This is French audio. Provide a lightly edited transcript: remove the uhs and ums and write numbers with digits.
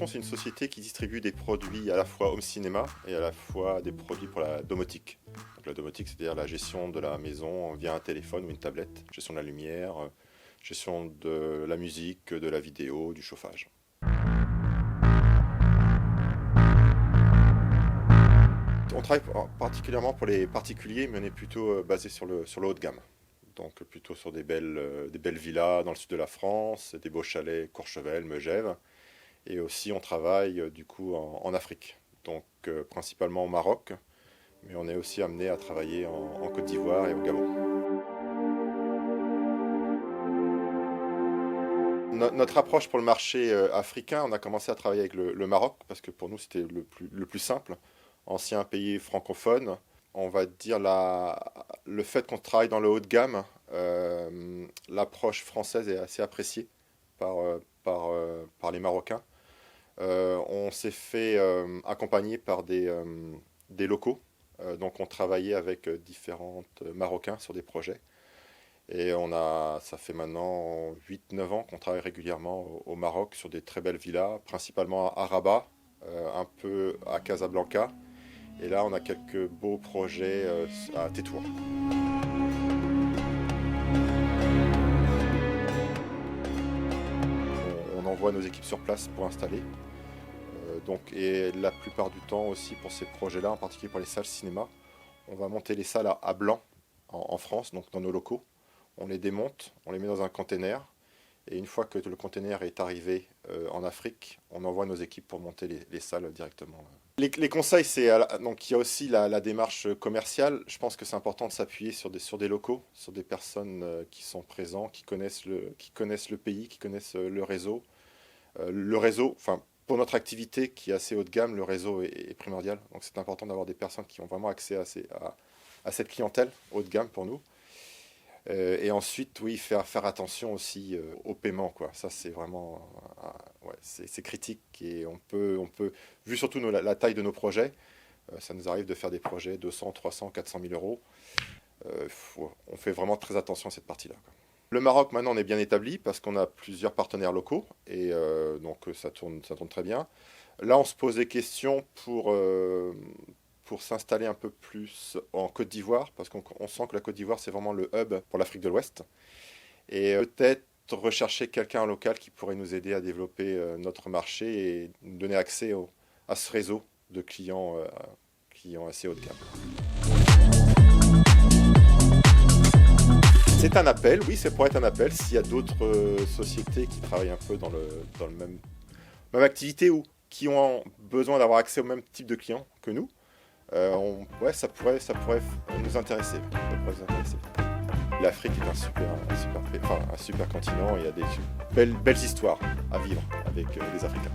Distribution, c'est une société qui distribue des produits à la fois home cinéma et à la fois des produits pour la domotique. Donc la domotique, c'est-à-dire la gestion de la maison via un téléphone ou une tablette, gestion de la lumière, gestion de la musique, de la vidéo, du chauffage. On travaille particulièrement pour les particuliers, mais on est plutôt basé sur le haut de gamme. Donc plutôt sur des belles villas dans le sud de la France, des beaux chalets Courchevel, Megève. Et aussi on travaille du coup en Afrique, donc principalement au Maroc, mais on est aussi amené à travailler en Côte d'Ivoire et au Gabon. Notre approche pour le marché africain, on a commencé à travailler avec le Maroc, parce que pour nous c'était le plus simple. Ancien pays francophone, on va dire le fait qu'on travaille dans le haut de gamme, l'approche française est assez appréciée par les Marocains. On s'est fait accompagner par des locaux, donc on travaillait avec différents Marocains sur des projets. Et ça fait maintenant 8-9 ans qu'on travaille régulièrement au Maroc sur des très belles villas, principalement à Rabat, un peu à Casablanca. Et là, on a quelques beaux projets à Tétouan. On envoie nos équipes sur place pour installer. Et la plupart du temps aussi pour ces projets-là, en particulier pour les salles cinéma, on va monter les salles à Blanc, en France, donc dans nos locaux. On les démonte, on les met dans un container. Et une fois que le container est arrivé en Afrique, on envoie nos équipes pour monter les salles directement. Les conseils, donc il y a aussi la démarche commerciale. Je pense que c'est important de s'appuyer sur des locaux, sur des personnes qui sont présents, qui connaissent le pays, qui connaissent le réseau. Enfin, pour notre activité qui est assez haut de gamme, le réseau est primordial. Donc c'est important d'avoir des personnes qui ont vraiment accès à cette clientèle haut de gamme pour nous. Et ensuite, oui, faire attention aussi au paiement, quoi. Ça, c'est vraiment, c'est critique et on peut, vu surtout la taille de nos projets, ça nous arrive de faire des projets 200, 300, 400 000 euros. On fait vraiment très attention à cette partie-là, quoi. Le Maroc, maintenant, on est bien établi parce qu'on a plusieurs partenaires locaux et donc ça tourne très bien. Là, on se pose des questions pour s'installer un peu plus en Côte d'Ivoire, parce qu'on sent que la Côte d'Ivoire, c'est vraiment le hub pour l'Afrique de l'Ouest. Et peut-être rechercher quelqu'un local qui pourrait nous aider à développer notre marché et nous donner accès à ce réseau de clients assez haut de gamme. C'est un appel, oui, ça pourrait être un appel s'il y a d'autres sociétés qui travaillent un peu dans le même activité ou qui ont besoin d'avoir accès au même type de clients que nous. Ça pourrait nous intéresser. L'Afrique est un super continent et il y a des belles histoires à vivre avec les Africains.